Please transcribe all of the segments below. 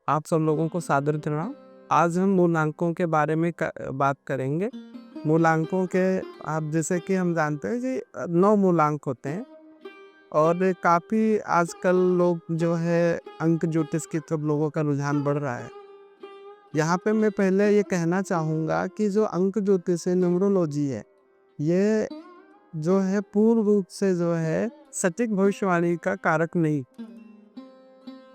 आप सब लोगों को सादर प्रणाम। आज हम मूलांकों के बारे में बात करेंगे। मूलांकों के आप जैसे कि हम जानते हैं कि 9 मूलांक होते हैं और काफ़ी आजकल लोग जो है अंक ज्योतिष की तरफ लोगों का रुझान बढ़ रहा है। यहाँ पे मैं पहले ये कहना चाहूँगा कि जो अंक ज्योतिष है, न्यूमरोलॉजी है, ये जो है पूर्ण रूप से जो है सटीक भविष्यवाणी का कारक नहीं।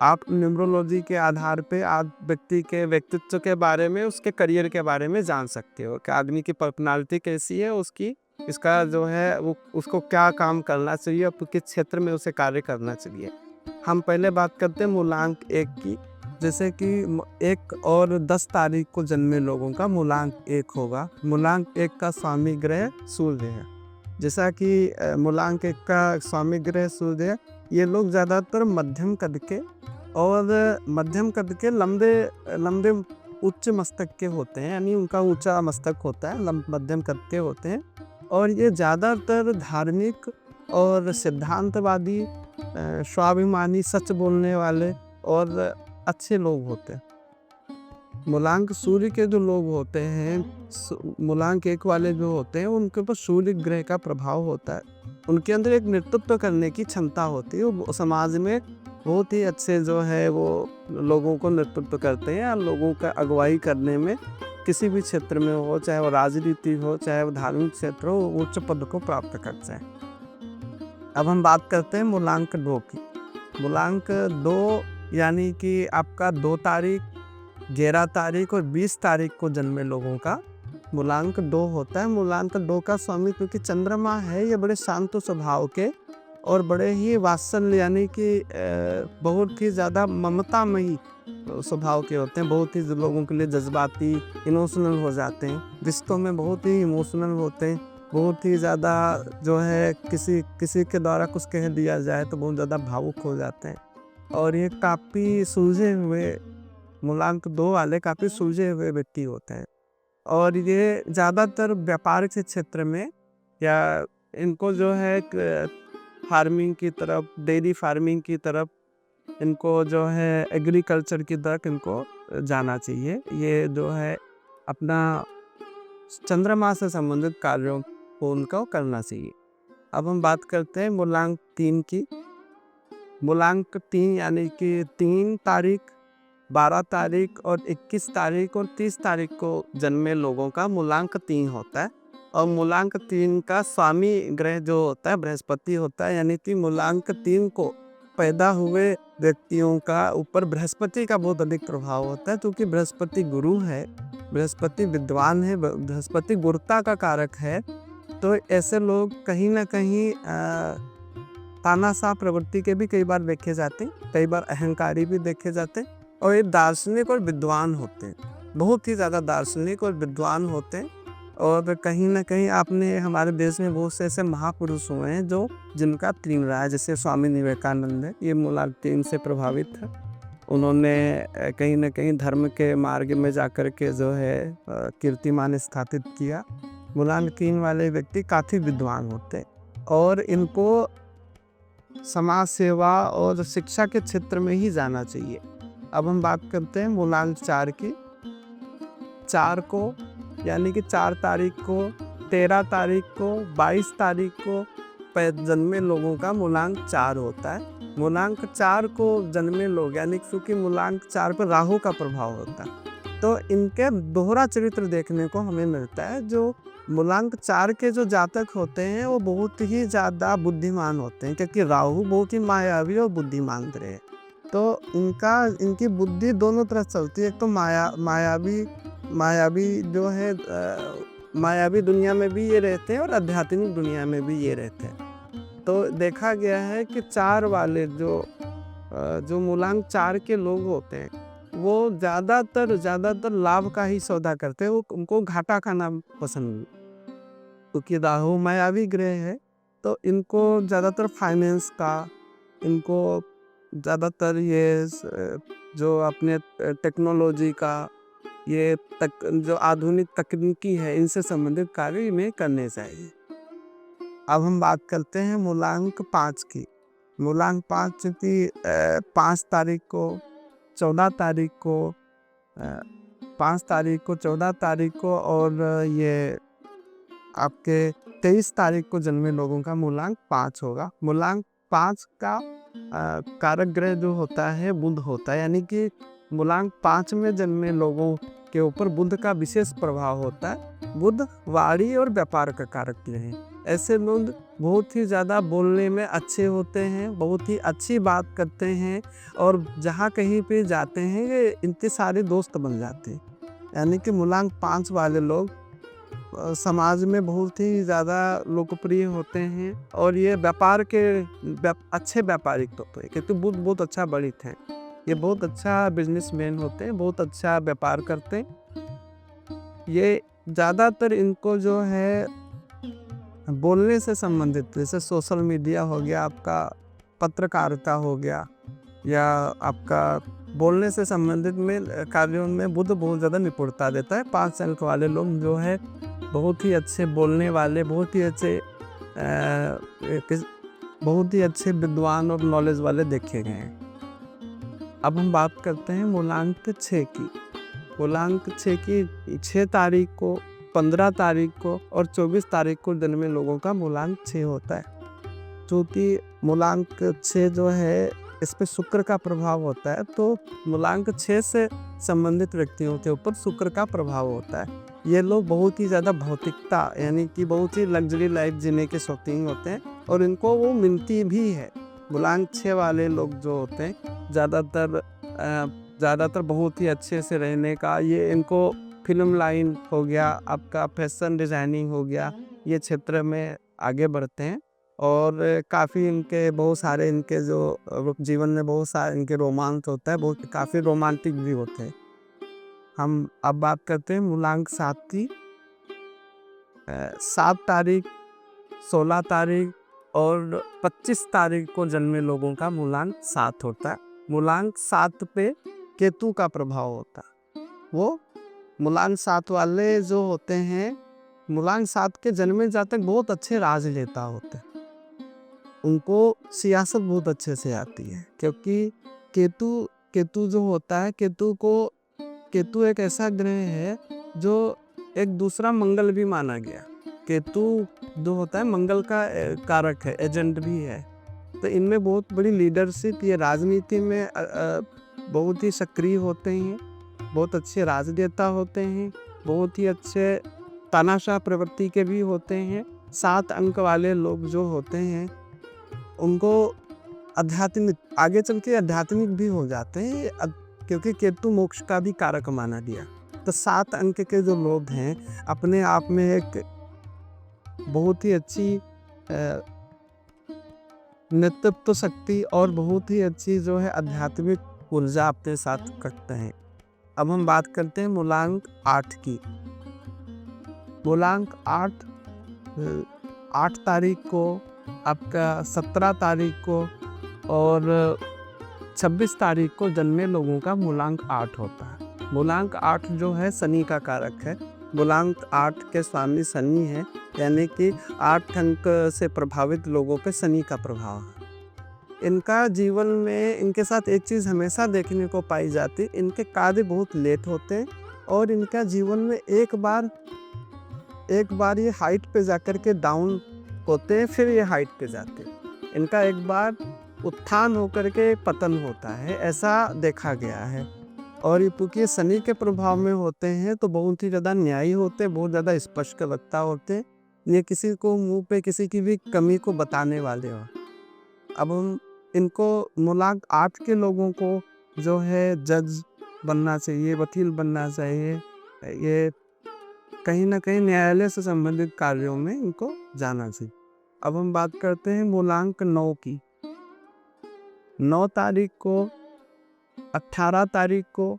आप न्यूमरोलॉजी के आधार पे आप व्यक्ति के व्यक्तित्व के बारे में, उसके करियर के बारे में जान सकते हो कि आदमी की पर्सनालिटी कैसी है, उसकी इसका जो है वो उसको क्या काम करना चाहिए और किस क्षेत्र में उसे कार्य करना चाहिए। हम पहले बात करते हैं मूलांक 1 की। जैसे कि 1 और 10 तारीख को जन्मे लोगों का मूलांक 1 होगा। मूलांक 1 का स्वामी ग्रह सूर्य है। जैसा कि मूलांक 1 का स्वामी ग्रह सूर्य है, ये लोग ज़्यादातर मध्यम कद के और मध्यम कद के लंबे उच्च मस्तक के होते हैं, यानी उनका ऊंचा मस्तक होता है, मध्यम कद के होते हैं और ये ज़्यादातर धार्मिक और सिद्धांतवादी, स्वाभिमानी, सच बोलने वाले और अच्छे लोग होते हैं। मूलांक सूर्य के जो लोग होते हैं, मूलांक 1 वाले जो होते हैं, उनके ऊपर सूर्य ग्रह का प्रभाव होता है। उनके अंदर एक नेतृत्व करने की क्षमता होती है। वो समाज में बहुत ही अच्छे जो है वो लोगों को नेतृत्व करते हैं और लोगों का अगुवाई करने में किसी भी क्षेत्र में हो, चाहे वो राजनीति हो, चाहे वो धार्मिक क्षेत्र हो, उच्च पद को प्राप्त करते हैं। अब हम बात करते हैं मूलांक 2 की। मूलांक 2 यानी कि आपका 2 तारीख, 11 तारीख और 20 तारीख को जन्मे लोगों का मूलांक 2 होता है। मूलांक 2 का स्वामी क्योंकि चंद्रमा है, ये बड़े शांत स्वभाव के और बड़े ही वात्सल्य यानी कि बहुत ही ज़्यादा ममतामयी स्वभाव के होते हैं। बहुत ही लोगों के लिए जज्बाती, इमोशनल हो जाते हैं, रिश्तों में बहुत ही इमोशनल होते हैं, बहुत ही ज़्यादा जो है किसी के द्वारा कुछ कह दिया जाए तो बहुत ज़्यादा भावुक हो जाते हैं। और ये काफ़ी सुलझे हुए मूलांक 2 वाले काफ़ी सुलझे हुए व्यक्ति होते हैं और ये ज़्यादातर व्यापार के क्षेत्र में या इनको जो है फार्मिंग की तरफ, डेयरी फार्मिंग की तरफ, इनको जो है एग्रीकल्चर की तरफ इनको जाना चाहिए। ये जो है अपना चंद्रमा से संबंधित कार्यों को उनको करना चाहिए। अब हम बात करते हैं मूलांक 3 की। मूलांक 3 यानी कि 3 तारीख, 12 तारीख और 21 तारीख और 30 तारीख को जन्मे लोगों का मूलांक 3 होता है और मूलांक 3 का स्वामी ग्रह जो होता है बृहस्पति होता है। यानी कि मूलांक 3 को पैदा हुए व्यक्तियों का ऊपर बृहस्पति का बहुत अधिक प्रभाव होता है, क्योंकि बृहस्पति गुरु है, बृहस्पति विद्वान है, बृहस्पति गुरुता का कारक है। तो ऐसे लोग कहीं ना कहीं तानाशाह प्रवृत्ति के भी कई बार देखे जाते हैं, कई बार अहंकारी भी देखे जाते हैं और ये दार्शनिक और विद्वान होते हैं, बहुत ही ज़्यादा दार्शनिक और विद्वान होते हैं। और कहीं ना कहीं आपने हमारे देश में बहुत से ऐसे महापुरुष हुए हैं जो जिनका 3 रहा है, जैसे स्वामी विवेकानंद है, ये मूलांक 3 से प्रभावित है। उन्होंने कहीं ना कहीं धर्म के मार्ग में जाकर के जो है कीर्तिमान स्थापित किया। मूलांक 3 वाले व्यक्ति काफ़ी विद्वान होते हैं और इनको समाज सेवा और शिक्षा के क्षेत्र में ही जाना चाहिए। अब हम बात करते हैं मूलांक 4 की। 4 को यानी कि 4 तारीख को, 13 तारीख को, 22 तारीख को जन्मे लोगों का मूलांक 4 होता है। मूलांक 4 को जन्मे लोग यानी क्योंकि मूलांक 4 पर राहु का प्रभाव होता है, तो इनके दोहरा चरित्र देखने को हमें मिलता है। जो मूलांक 4 के जो जातक होते हैं वो बहुत ही ज़्यादा बुद्धिमान होते हैं, क्योंकि राहु बहुत ही मायावी और बुद्धिमान ग्रह है। तो इनकी बुद्धि दोनों तरफ चलती है। एक तो मायावी जो है मायावी दुनिया में भी ये रहते हैं और आध्यात्मिक दुनिया में भी ये रहते हैं। तो देखा गया है कि 4 वाले जो मूलांक 4 के लोग होते हैं वो ज़्यादातर लाभ का ही सौदा करते हैं। वो उनको घाटा खाना पसंद नहीं, क्योंकि राहु मायावी ग्रह है। तो इनको ज़्यादातर फाइनेंस का, इनको ज़्यादातर ये जो अपने टेक्नोलॉजी का, ये जो आधुनिक तकनीकी है, इनसे संबंधित कार्य में करने चाहिए। अब हम बात करते हैं मूलांक 5 की। मूलांक 5 की 5 तारीख को, 14 तारीख को, 5 तारीख को, 14 तारीख को और ये आपके 23 तारीख को जन्मे लोगों का मूलांक 5 होगा। मूलांक 5 का कारक ग्रह जो होता है बुध होता है, यानी कि मूलांक 5 में जन्मे लोगों के ऊपर बुध का विशेष प्रभाव होता है। बुध वाणी और व्यापार का कारक ग्रह है। ऐसे लोग बहुत ही ज़्यादा बोलने में अच्छे होते हैं, बहुत ही अच्छी बात करते हैं और जहाँ कहीं पे जाते हैं ये इनके सारे दोस्त बन जाते हैं। यानी कि मूलांक 5 वाले लोग समाज में बहुत ही ज़्यादा लोकप्रिय होते हैं और ये व्यापार के अच्छे व्यापारिक तत्व है, क्योंकि बुध बहुत अच्छा गणित है। ये बहुत अच्छा बिजनेसमैन होते हैं, बहुत अच्छा व्यापार करते हैं। ये ज़्यादातर इनको जो है बोलने से संबंधित, जैसे सोशल मीडिया हो गया, आपका पत्रकारिता हो गया, या आपका बोलने से संबंधित में कार्यों में बुध बहुत ज़्यादा निपुणता देता है। 5 अंक वाले लोग जो है बहुत ही अच्छे बोलने वाले, बहुत ही अच्छे विद्वान और नॉलेज वाले देखे गए हैं। अब हम बात करते हैं मूलांक 6 की। मूलांक 6 की 6 तारीख को, 15 तारीख को और 24 तारीख को जन्मे लोगों का मूलांक 6 होता है। क्योंकि मूलांक 6 जो है इस पे शुक्र का प्रभाव होता है, तो मूलांक 6 से संबंधित व्यक्तियों के ऊपर शुक्र का प्रभाव होता है। ये लोग बहुत ही ज़्यादा भौतिकता, यानी कि बहुत ही लग्जरी लाइफ जीने के शौकीन होते हैं और इनको वो मिलती भी है। मूलांक 6 वाले लोग जो होते हैं ज़्यादातर बहुत ही अच्छे से रहने का, ये इनको फिल्म लाइन हो गया, आपका फैशन डिज़ाइनिंग हो गया, ये क्षेत्र में आगे बढ़ते हैं और काफ़ी इनके बहुत सारे इनके जो जीवन में बहुत सारे इनके रोमांच होता है, बहुत काफ़ी रोमांटिक भी होते हैं। हम अब बात करते हैं मूलांक 7 की। 7 तारीख, 16 तारीख और 25 तारीख को जन्मे लोगों का मूलांक 7 होता है। मूलांक 7 पे केतु का प्रभाव होता है। वो मूलांक 7 वाले जो होते हैं, मूलांक 7 के जन्मे जातक बहुत अच्छे राजनेता होते हैं। उनको सियासत बहुत अच्छे से आती है, क्योंकि केतु जो होता है, केतु एक ऐसा ग्रह है जो एक दूसरा मंगल भी माना गया। केतु जो होता है मंगल का कारक है, एजेंट भी है। तो इनमें बहुत बड़ी लीडरशिप, ये राजनीति में बहुत ही सक्रिय होते हैं, बहुत अच्छे राजनेता होते हैं, बहुत ही अच्छे तानाशाह प्रवृत्ति के भी होते हैं। 7 अंक वाले लोग जो होते हैं उनको आध्यात्मिक, आगे चल के आध्यात्मिक भी हो जाते हैं, क्योंकि केतु मोक्ष का भी कारक माना गया। तो 7 अंक के जो लोग हैं अपने आप में एक बहुत ही अच्छी नेतृत्व शक्ति और बहुत ही अच्छी जो है आध्यात्मिक ऊर्जा अपने साथ रखते हैं। अब हम बात करते हैं मूलांक 8 की। मूलांक 8 तारीख को, आपका 17 तारीख को और 26 तारीख को जन्मे लोगों का मूलांक 8 होता है। मूलांक 8 जो है शनि का कारक है। मूलांक 8 के स्वामी शनि है, यानी कि 8 अंक से प्रभावित लोगों पे शनि का प्रभाव है। इनका जीवन में इनके साथ एक चीज़ हमेशा देखने को पाई जाती, इनके कार्य बहुत लेट होते हैं और इनका जीवन में एक बार ये हाइट पे जाकर के डाउन होते हैं, फिर ये हाइट पे जाते हैं। इनका एक बार उत्थान होकर के पतन होता है, ऐसा देखा गया है। और ये क्योंकि शनि के प्रभाव में होते हैं तो बहुत ही ज़्यादा न्यायी होते हैं, बहुत ज़्यादा स्पष्ट वक्ता होते हैं। ये किसी को मुंह पे किसी की भी कमी को बताने वाले हो। अब हम इनको मूलांक 8 के लोगों को जो है जज बनना चाहिए, वकील बनना चाहिए, ये कहीं ना कहीं न्यायालय से संबंधित कार्यों में इनको जाना चाहिए। अब हम बात करते हैं मूलांक 9 की। 9 तारीख को, 18 तारीख को,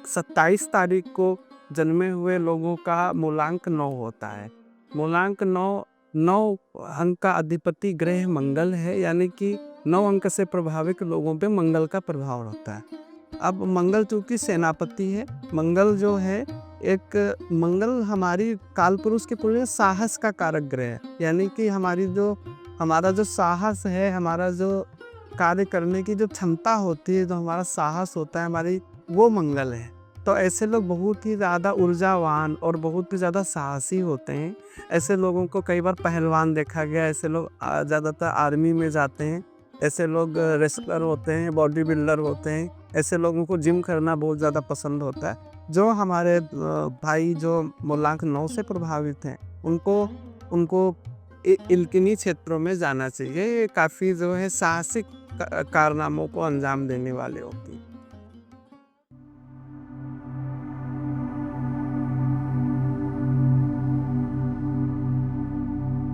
27 तारीख को जन्मे हुए लोगों का मूलांक 9 होता है। मूलांक 9 अंक का अधिपति ग्रह मंगल है, यानी कि 9 अंक से प्रभावित लोगों पे मंगल का प्रभाव होता है। अब मंगल चूंकि सेनापति है, मंगल जो है मंगल हमारी कालपुरुष के पूरे साहस का कारक ग्रह है, यानी कि हमारा जो साहस है, हमारा जो कार्य करने की जो क्षमता होती है, जो हमारा साहस होता है हमारी, वो मंगल है। तो ऐसे लोग बहुत ही ज़्यादा ऊर्जावान और बहुत ही ज़्यादा साहसी होते हैं। ऐसे लोगों को कई बार पहलवान देखा गया है, ऐसे लोग ज़्यादातर आर्मी में जाते हैं। ऐसे लोग रेसलर होते हैं, बॉडी बिल्डर होते हैं। ऐसे लोगों को जिम करना बहुत ज़्यादा पसंद होता है। जो हमारे भाई जो मूलांक 9 से प्रभावित हैं, उनको उनको इन्हीं क्षेत्रों में जाना चाहिए। ये काफ़ी जो है साहसिक कारनामों को अंजाम देने वाले होते हैं।